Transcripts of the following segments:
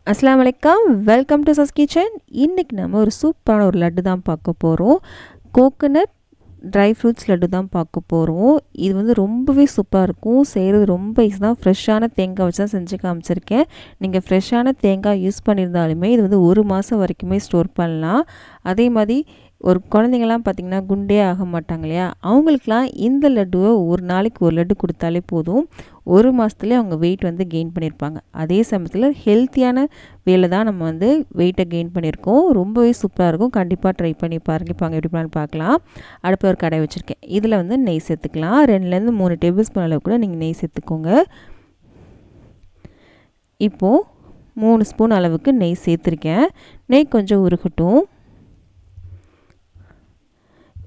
அஸ்ஸலாமு அலைக்கும், welcome to சஸ் kitchen. இன்றைக்கி நம்ம ஒரு சூப்பரான ஒரு லட்டு தான் பார்க்க போகிறோம். கோகோனட் ட்ரை ஃப்ரூட்ஸ் லட்டு தான் பார்க்க போகிறோம். இது வந்து ரொம்பவே சூப்பராக இருக்கும். செய்கிறது ரொம்ப ஈஸி தான். ஃப்ரெஷ்ஷான தேங்காய் வச்சு தான் செஞ்சு காமிச்சிருக்கேன். நீங்கள் ஃப்ரெஷ்ஷான தேங்காய் யூஸ் பண்ணியிருந்தாலுமே இது வந்து 1 மாதம் வரைக்குமே ஸ்டோர் பண்ணலாம். அதே மாதிரி ஒரு குழந்தைங்கள்லாம் பார்த்திங்கன்னா குண்டே ஆக மாட்டாங்க இல்லையா, அவங்களுக்குலாம் இந்த லட்டுவை ஒரு நாளைக்கு ஒரு லட்டு கொடுத்தாலே போதும். 1 மாதத்துலேயே அவங்க வெயிட் வந்து கெயின் பண்ணியிருப்பாங்க. அதே சமயத்தில் ஹெல்த்தியான வேலை தான் நம்ம வந்து வெயிட்டை கெயின் பண்ணியிருக்கோம். ரொம்பவே சூப்பராக இருக்கும். கண்டிப்பாக ட்ரை பண்ணி பாருங்கள். இப்போ எப்படி பண்ணலான்னு பார்க்கலாம். அடுப்பில் ஒரு கடாய் வச்சுருக்கேன். இதில் வந்து நெய் சேர்த்துக்கலாம். 2லேருந்து 3 டேபிள் ஸ்பூன் அளவு கூட நீங்கள் நெய் சேர்த்துக்கோங்க. இப்போது 3 ஸ்பூன் அளவுக்கு நெய் சேர்த்துருக்கேன். நெய் கொஞ்சம் உருகட்டும்.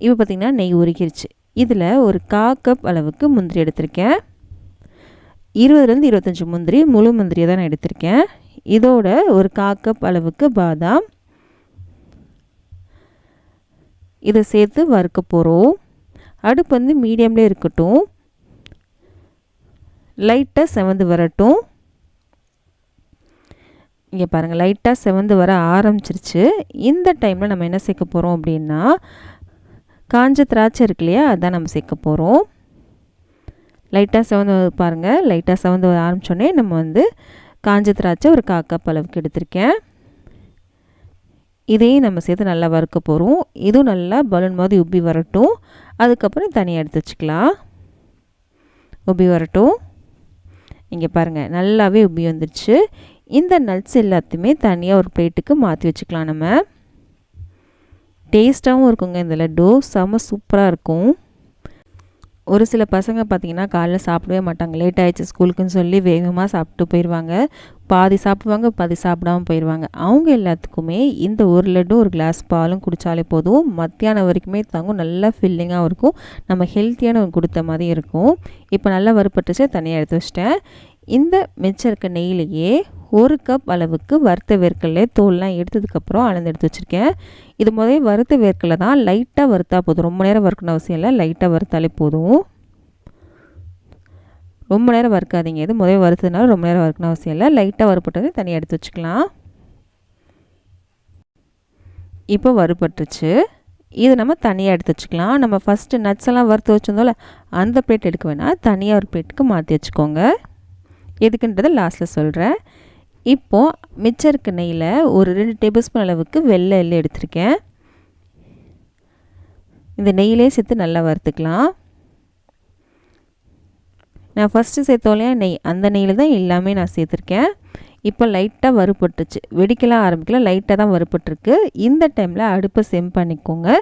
இப்போ பார்த்திங்கன்னா நெய் உருகிருச்சு. இதில் ஒரு 1/4 கப் அளவுக்கு முந்திரி எடுத்திருக்கேன். 20லேருந்து 25 முந்திரி, முழு முந்திரியை தான் நான் எடுத்திருக்கேன். இதோட ஒரு 1/4 கப் அளவுக்கு பாதாம், இதை சேர்த்து வறுக்க போகிறோம். அடுப்பு வந்து மீடியம்லேயே இருக்கட்டும். லைட்டாக செவந்து வரட்டும். இங்கே பாருங்கள், லைட்டாக செவந்து வர ஆரம்பிச்சிருச்சு. இந்த டைமில் நம்ம என்ன சேர்க்க போகிறோம் அப்படின்னா, காஞ்ச திராட்சை இருக்கு இல்லையா, அதான் நம்ம சேர்க்க போகிறோம். லைட்டாக செவந்து பாருங்கள், லைட்டாக செவந்து வர ஆரம்பித்தோடனே நம்ம வந்து காஞ்ச திராட்சை ஒரு 1/4 கப் அளவுக்கு எடுத்திருக்கேன். இதையும் நம்ம சேர்த்து நல்லா வறுக்க போகிறோம். இதுவும் நல்லா பலூன் மாதிரி உப்பி வரட்டும். அதுக்கப்புறம் தனியாக எடுத்து வச்சுக்கலாம். உப்பி வரட்டும். இங்கே பாருங்கள், நல்லாவே உப்பி வந்துடுச்சு. இந்த நட்ஸ் எல்லாத்தையுமே தனியாக ஒரு பிளேட்டுக்கு மாற்றி வச்சுக்கலாம். நம்ம டேஸ்ட்டாகவும் இருக்குங்க. இந்த லட்டு செம்ம சூப்பராக இருக்கும். ஒரு சில பசங்க பார்த்திங்கன்னா காலைல சாப்பிடவே மாட்டாங்க. லேட் ஆகிடுச்சு ஸ்கூலுக்குன்னு சொல்லி வேகமாக சாப்பிட்டு போயிடுவாங்க. பாதி சாப்பிடுவாங்க, பாதி சாப்பிடாமல் போயிடுவாங்க. அவங்க எல்லாத்துக்குமே இந்த ஒரு லட்டு ஒரு கிளாஸ் பாலும் குடித்தாலே போதும். மத்தியானம் வரைக்குமே தாங்கும். நல்லா ஃபில்லிங்காகவும் இருக்கும். நம்ம ஹெல்த்தியான கொடுத்த மாதிரி இருக்கும். இப்போ நல்லா வறுப்பட்டுச்சு, தனியாக எடுத்து வச்சிட்டேன். இந்த மிச்சம் இருக்க நெய்யிலேயே 1 கப் அளவுக்கு வறுத்த வேர்க்கடலை தோல்லாம் எடுத்ததுக்கப்புறம் அளந்து எடுத்து வச்சுருக்கேன். இது முதல்ல வறுத்த வேர்க்கடலை தான். லைட்டாக வறுத்தா போதும். ரொம்ப நேரம் வறுக்கணும் அவசியம் இல்லை. லைட்டாக வறுத்தாலே போதும். ரொம்ப நேரம் வறுக்காதீங்க. இது முதல்ல வறுத்ததுனால ரொம்ப நேரம் வறுக்கணும் அவசியம் இல்லை. லைட்டாக வறுப்பட்டது தனியாக எடுத்து வச்சுக்கலாம். இப்போ வறுப்பட்டுருச்சு. இது நம்ம தனியாக எடுத்து வச்சுக்கலாம். நம்ம ஃபஸ்ட்டு நட்ஸ் எல்லாம் வறுத்து வச்சுருந்தோம்ல, அந்த பிளேட் எடுக்க வேணாம். தனியாக ஒரு பிளேட்டுக்கு மாற்றி வச்சுக்கோங்க. எதுக்குன்றதை லாஸ்ட்டில் சொல்கிறேன். இப்போது மிச்சம் இருக்க நெய்யில் ஒரு 2 டேபிள் ஸ்பூன் அளவுக்கு வெள்ளை எள்ளு எடுத்திருக்கேன். இந்த நெய்யிலே சேர்த்து நல்லா வறுத்துக்கலாம். நான் ஃபஸ்ட்டு சேர்த்தோலையா நெய், அந்த நெய்யில் தான் எல்லாமே நான் சேர்த்துருக்கேன். இப்போ லைட்டாக வறுப்பட்டுச்சு. வெடிக்கலாம் ஆரம்பிக்கல, லைட்டாக தான் வறுப்பட்டுருக்கு. இந்த டைமில் அடுப்பை செம் பண்ணிக்கோங்க.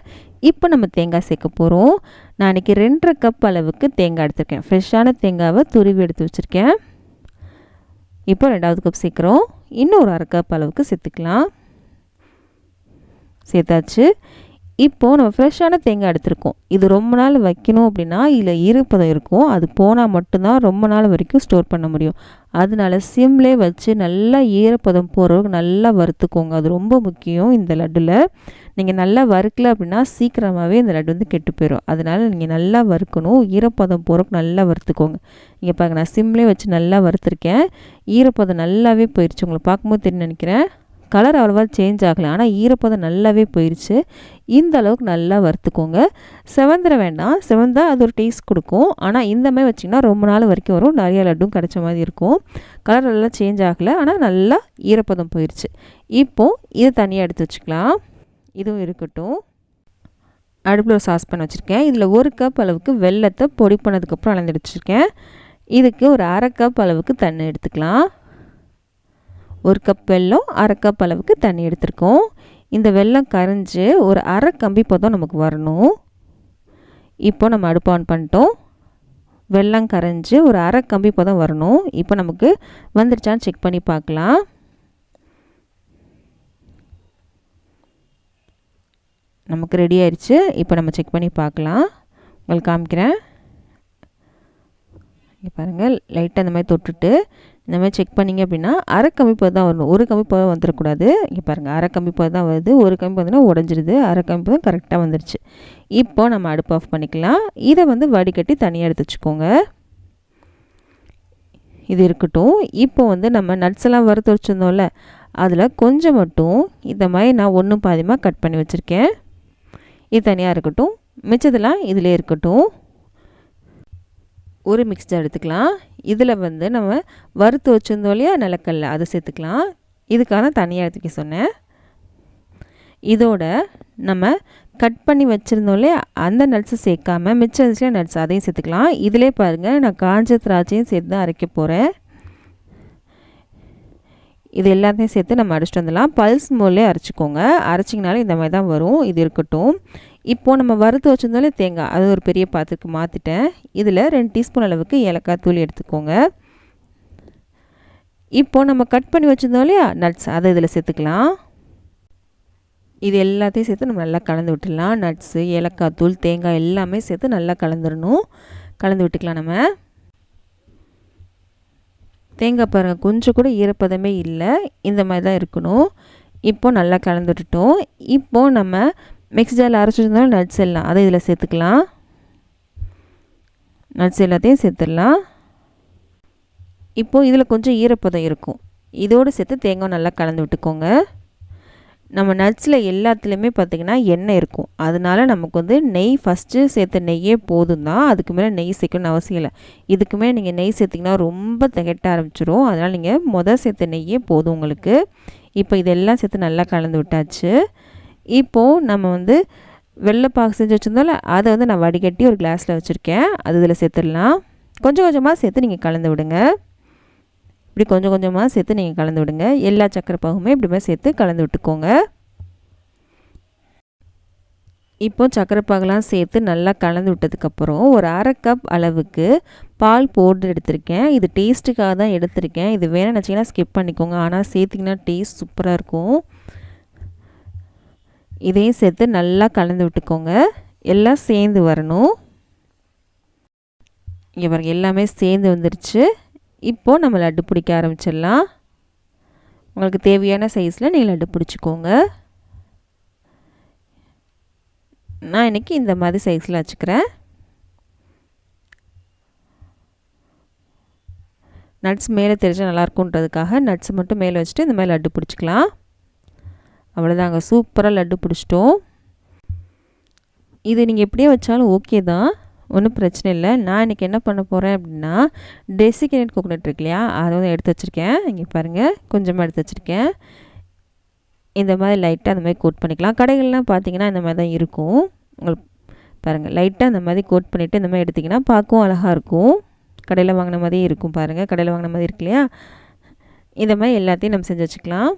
இப்போ நம்ம தேங்காய் சேர்க்க போகிறோம். நான் இன்றைக்கி 2.5 கப் அளவுக்கு தேங்காய் எடுத்திருக்கேன். ஃப்ரெஷ்ஷான தேங்காவை துருவி எடுத்து வச்சுருக்கேன். இப்போ 2வது கப் சேர்க்குறோம். இன்னும் ஒரு 1/2 கப் அளவுக்கு சேர்த்துக்கலாம். சேர்த்தாச்சு. இப்போது நம்ம ஃப்ரெஷ்ஷான தேங்காய் எடுத்திருக்கோம். இது ரொம்ப நாள் வைக்கணும் அப்படின்னா இதில் ஈரப்பதம் இருக்கும். அது போனால் மட்டும்தான் ரொம்ப நாள் வரைக்கும் ஸ்டோர் பண்ண முடியும். அதனால சிம்லே வச்சு நல்லா ஈரப்பதம் போகிறவங்க நல்லா வறுத்துக்கோங்க. அது ரொம்ப முக்கியம் இந்த லட்டில். நீங்கள் நல்லா வறுக்கல அப்படின்னா சீக்கிரமாகவே இந்த லட்டு வந்து கெட்டு போயிடும். அதனால் நீங்கள் நல்லா வறுக்கணும். ஈரப்பதம் போகிறதுக்கு நல்லா வறுத்துக்கோங்க. இங்கே பாருங்க, நான் சிம்லே வச்சு நல்லா வறுத்துருக்கேன். ஈரப்பதம் நல்லாவே போயிடுச்சு. உங்களுக்கு பார்க்கும்போது தெரியும் நினைக்கிறேன். கலர் அவ்வளோவா சேஞ்ச் ஆகலை, ஆனால் ஈரப்பதம் நல்லாவே போயிடுச்சு. இந்த அளவுக்கு நல்லா வறுத்துக்கோங்க. செவந்துட வேண்டாம். செவந்தால் அது ஒரு டேஸ்ட் கொடுக்கும். ஆனால் இந்த மாதிரி வச்சிங்கன்னா ரொம்ப நாள் வரைக்கும் வரும். நிறைய லட்டும் கிடைச்ச மாதிரி இருக்கும். கலர் நல்லா சேஞ்ச் ஆகலை, ஆனால் நல்லா ஈரப்பதம் போயிடுச்சு. இப்போது இது தனியாக எடுத்து வச்சுக்கலாம். இதுவும் இருக்கட்டும். அடுப்பில் ஒரு சாஸ்பேன் வச்சுருக்கேன். இதில் 1 கப் அளவுக்கு வெல்லத்தை பொடி பண்ணதுக்கப்புறம் அளந்து வச்சுருக்கேன். இதுக்கு ஒரு 1/2 கப் அளவுக்கு தண்ணி எடுத்துக்கலாம். 1 கப் வெல்லம், 1/2 கப் அளவுக்கு தண்ணி எடுத்துருக்கோம். இந்த வெல்லம் கரைஞ்சி ஒரு 1/2 கம்பி பதம் நமக்கு வரணும். இப்போ நம்ம அடுப்பு ஆன் பண்ணிட்டோம். வெல்லம் கரைஞ்சி ஒரு 1/2 கம்பி பதம் வரணும். இப்போ நமக்கு வந்துருச்சான்னு செக் பண்ணி பார்க்கலாம். நமக்கு ரெடி ஆயிடுச்சு. இப்போ நம்ம செக் பண்ணி பார்க்கலாம். உங்களுக்கு காமிக்கிறேன். இங்கே பாருங்கள், லைட்டாக இந்த மாதிரி தொட்டுட்டு இந்த மாதிரி செக் பண்ணிங்க அப்படின்னா 1/2 கம்பி பதம் தான் வரணும். 1 கம்பி பதம் வந்துடக்கூடாது. இங்கே பாருங்கள், 1/2 கம்பி பதம் தான் வருது. 1 கம்பி பதம்னா உடஞ்சிருது. 1/2 கம்பி பதம் கரெக்டாக வந்துருச்சு. இப்போ நம்ம அடுப்பு ஆஃப் பண்ணிக்கலாம். இதை வந்து வடிகட்டி தனியாக எடுத்து வச்சுக்கோங்க. இது இருக்கட்டும். இப்போ வந்து நம்ம நட்ஸ் எல்லாம் வறுத்து வச்சுருந்தோம்ல, அதில் கொஞ்சம் மட்டும் இந்த மாதிரி நான் ஒன்றும் பாதியமாக கட் பண்ணி வச்சுருக்கேன். இது தனியாக இருக்கட்டும். மிச்சதெல்லாம் இதிலே இருக்கட்டும். ஒரு மிக்ஸ் எடுத்துக்கலாம். இதில் வந்து நம்ம வறுத்து வச்சுருந்தோம் இல்லையா நிலக்கடலை, அதை சேர்த்துக்கலாம். இதுக்காக தனியாக எடுத்துக்க சொன்னேன். இதோட நம்ம கட் பண்ணி வச்சுருந்தோம் இல்லையா அந்த நட்ஸை சேர்க்காம மிச்சம் இருந்துச்சுல நட்ஸ் அதையும் சேர்த்துக்கலாம். இதிலே பாருங்கள் நான் காஞ்ச திராட்சையும் சேர்த்து தான் அரைக்க போகிறேன். இது எல்லாத்தையும் சேர்த்து நம்ம அரைச்சிட்டு வந்துடலாம். பல்ஸ் மோல்லே அரைச்சிக்கோங்க. அரைச்சிங்கனாலும் இந்த மாதிரி தான் வரும். இது இருக்கட்டும். இப்போது நம்ம வறுத்து வச்சுருந்தாலே தேங்காய் அது ஒரு பெரிய பாத்திரத்துக்கு மாற்றிட்டேன். இதில் 2 டீஸ்பூன் அளவுக்கு ஏலக்காய் தூள் எடுத்துக்கோங்க. இப்போது நம்ம கட் பண்ணி வச்சுருந்தோம் இல்லையா நட்ஸ் அதை இதில் சேர்த்துக்கலாம். இது எல்லாத்தையும் சேர்த்து நம்ம நல்லா கலந்து விட்டுடலாம். நட்ஸு, ஏலக்காய் தூள், தேங்காய் எல்லாமே சேர்த்து நல்லா கலந்துடணும். கலந்து விட்டுக்கலாம். நம்ம தேங்காய் பாருங்கள் கொஞ்சம் கூட ஈரப்பதமே இல்லை, இந்த மாதிரி தான் இருக்கணும். இப்போது நல்லா கலந்து விட்டுட்டோம். இப்போது நம்ம மிக்ஸ் ஜாரில் அரைச்சிருந்தாலும் நட்ஸ் எல்லாம் அதை இதில் சேர்த்துக்கலாம். நட்ஸ் எல்லாத்தையும் சேர்த்துடலாம். இப்போது இதில் கொஞ்சம் ஈரப்பதம் இருக்கும். இதோடு சேர்த்து தேங்காய் நல்லா கலந்து விட்டுக்கோங்க. நம்ம நட்ஸில் எல்லாத்துலேயுமே பார்த்திங்கன்னா எண்ணெய் இருக்கும். அதனால நமக்கு வந்து நெய் ஃபஸ்ட்டு சேர்த்த நெய்யே போதும் தான். அதுக்கு மேலே நெய் சேர்க்கணும்னு அவசியம் இல்லை. இதுக்குமே நீங்கள் நெய் சேர்த்திங்கன்னா ரொம்ப திகட்ட ஆரம்பிச்சிடும். அதனால் நீங்கள் சேர்த்த நெய்யே போதும் உங்களுக்கு. இப்போ இதெல்லாம் சேர்த்து நல்லா கலந்து விட்டாச்சு. இப்போது நம்ம வந்து வெள்ளைப்பாகு செஞ்சு வச்சுருந்தோம்ல அதை வந்து நான் வடிகட்டி ஒரு கிளாஸில் வச்சுருக்கேன். அது இதில் சேர்த்துடலாம். கொஞ்சம் கொஞ்சமாக சேர்த்து நீங்கள் கலந்து விடுங்க. இப்படி கொஞ்சம் கொஞ்சமாக சேர்த்து நீங்கள் கலந்து விடுங்க. எல்லா சக்கரை பாகுமே இப்படி மாதிரி சேர்த்து கலந்து விட்டுக்கோங்க. இப்போ சக்கரை பாகுலாம் சேர்த்து நல்லா கலந்து விட்டதுக்கப்புறம் ஒரு 1/2 கப் அளவுக்கு பால் பவுடர் எடுத்திருக்கேன். இது டேஸ்ட்டுக்காக தான் எடுத்திருக்கேன். இது வேணும்னு நினச்சிங்கன்னா ஸ்கிப் பண்ணிக்கோங்க. ஆனால் சேர்த்திங்கன்னா டேஸ்ட் சூப்பராக இருக்கும். இதையும் சேர்த்து நல்லா கலந்து விட்டுக்கோங்க. எல்லாம் சேர்ந்து வரணும். இங்கே பாருங்கள் எல்லாமே சேர்ந்து வந்துருச்சு. இப்போது நம்ம லட்டு பிடிக்க ஆரம்பிச்சிடலாம். உங்களுக்கு தேவையான சைஸில் நீங்கள் லட்டு பிடிச்சிக்கோங்க. நான் இன்றைக்கி இந்த மாதிரி சைஸில் வச்சுக்கிறேன். நட்ஸ் மேலே தெரிஞ்சால் நல்லாயிருக்குன்றதுக்காக நட்ஸ் மட்டும் மேலே வச்சுட்டு இந்த மாதிரி லட்டு பிடிச்சிக்கலாம். அவ்வளோதாங்க, சூப்பராக லட்டு பிடிச்சிட்டோம். இது நீங்கள் எப்படியே வச்சாலும் ஓகே தான், ஒன்றும் பிரச்சனை இல்லை. நான் இன்றைக்கி என்ன பண்ண போகிறேன் அப்படின்னா டெசிகேட்டட் கோகோனட் இருக்கு இல்லையா அதை வந்து எடுத்து வச்சுருக்கேன். இங்கே பாருங்கள் கொஞ்சமாக எடுத்து வச்சுருக்கேன். இந்த மாதிரி லைட்டாக அந்த மாதிரி கோட் பண்ணிக்கலாம். கடைகள்லாம் பார்த்தீங்கன்னா இந்த மாதிரி தான் இருக்கும். உங்களுக்கு பாருங்கள் லைட்டாக அந்த மாதிரி கோட் பண்ணிவிட்டு இந்த மாதிரி எடுத்திங்கன்னா பார்க்கவும் அழகாக இருக்கும். கடையில் வாங்கின மாதிரியே இருக்கும். பாருங்கள் கடையில் வாங்கின மாதிரி இருக்கு இல்லையா. இந்த மாதிரி எல்லாத்தையும் நம்ம செஞ்சு வச்சுக்கலாம்.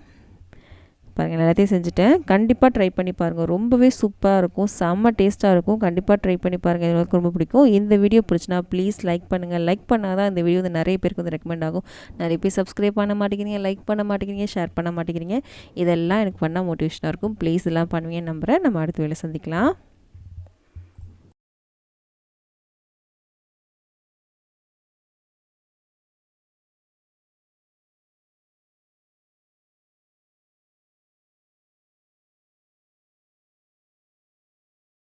பாருங்கள் எல்லாத்தையும் செஞ்சுட்டேன். கண்டிப்பாக ட்ரை பண்ணி பாருங்கள். ரொம்பவே சூப்பராக இருக்கும், செம்ம டேஸ்ட்டாக இருக்கும். கண்டிப்பாக ட்ரை பண்ணி பாருங்கள். எனக்கு ரொம்ப பிடிக்கும். இந்த வீடியோ பிடிச்சினா ப்ளீஸ் லைக் பண்ணுங்கள். லைக் பண்ணால் தான் இந்த வீடியோ வந்து நிறைய பேருக்கு வந்து ரெக்கமெண்ட் ஆகும். நிறைய பேர் சப்ஸ்கிரைப் பண்ண மாட்டேங்கிறீங்க, லைக் பண்ண மாட்டேங்கிறீங்க, ஷேர் பண்ண மாட்டேங்கிறீங்க. இதெல்லாம் எனக்கு பண்ணால் மோட்டிவேஷனாக இருக்கும். ப்ளீஸ் எல்லாம் பண்ணுவீங்கன்னு நம்புகிறேன். நம்ம அடுத்த வேலை சந்திக்கலாம்.